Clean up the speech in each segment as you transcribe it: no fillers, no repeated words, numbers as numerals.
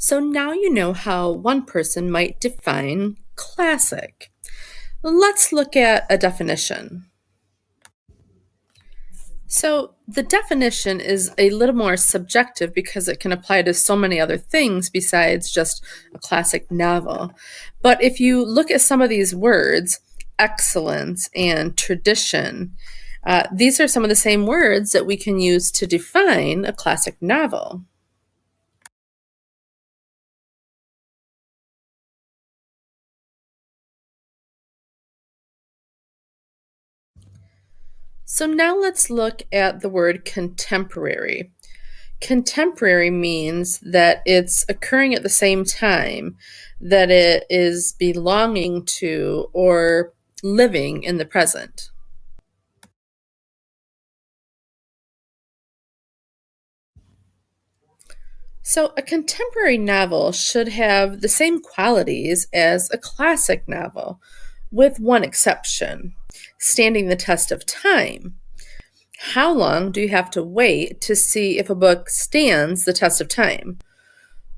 So now you know how one person might define classic. Let's look at a definition. So, the definition is a little more subjective because it can apply to so many other things besides just a classic novel. But if you look at some of these words, excellence and tradition, these are some of the same words that we can use to define a classic novel. So now let's look at the word contemporary. Contemporary means that it's occurring at the same time, that it is belonging to or living in the present. So, a contemporary novel should have the same qualities as a classic novel, with one exception: standing the test of time. How long do you have to wait to see if a book stands the test of time?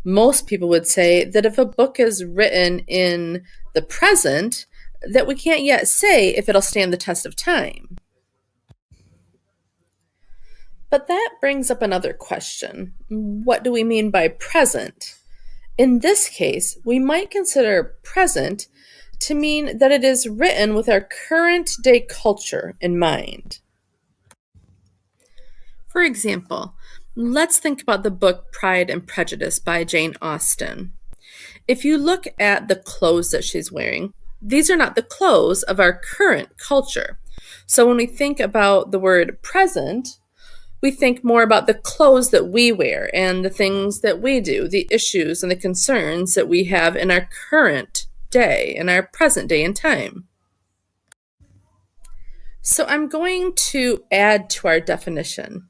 Most people would say that if a book is written in the present, that we can't yet say if it'll stand the test of time. But that brings up another question. What do we mean by present? In this case, we might consider present to mean that it is written with our current day culture in mind. For example, let's think about the book Pride and Prejudice by Jane Austen. If you look at the clothes that she's wearing, these are not the clothes of our current culture. So when we think about the word present, we think more about the clothes that we wear and the things that we do, the issues and the concerns that we have in our current day, in our present day and time. So I'm going to add to our definition.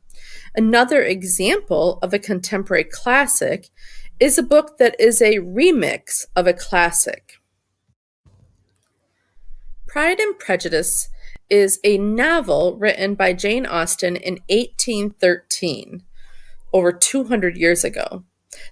Another example of a contemporary classic is a book that is a remix of a classic. Pride and Prejudice is a novel written by Jane Austen in 1813, over 200 years ago.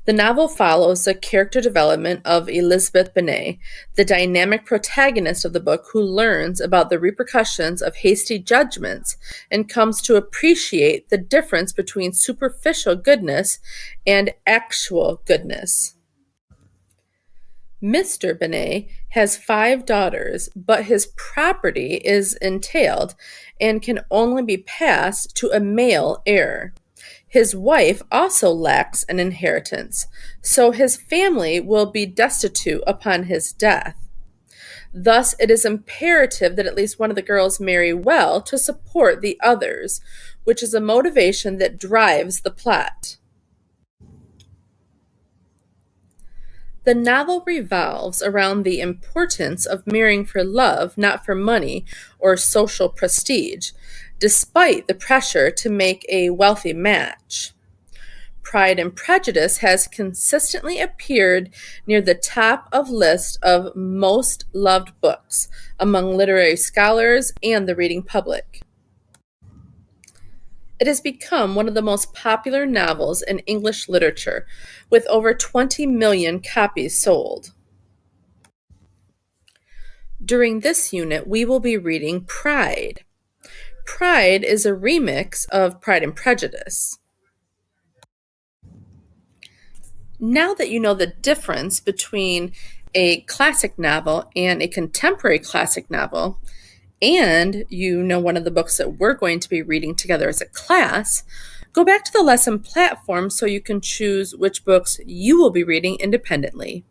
The novel follows the character development of Elizabeth Bennet, the dynamic protagonist of the book who learns about the repercussions of hasty judgments and comes to appreciate the difference between superficial goodness and actual goodness. Mr. Bennet has 5 daughters, but his property is entailed and can only be passed to a male heir. His wife also lacks an inheritance, so his family will be destitute upon his death. Thus, it is imperative that at least one of the girls marry well to support the others, which is a motivation that drives the plot. The novel revolves around the importance of marrying for love, not for money or social prestige, despite the pressure to make a wealthy match. Pride and Prejudice has consistently appeared near the top of list of most loved books among literary scholars and the reading public. It has become one of the most popular novels in English literature, with over 20 million copies sold. During this unit, we will be reading Pride. Pride is a remix of Pride and Prejudice. Now that you know the difference between a classic novel and a contemporary classic novel, and you know one of the books that we're going to be reading together as a class, go back to the lesson platform so you can choose which books you will be reading independently.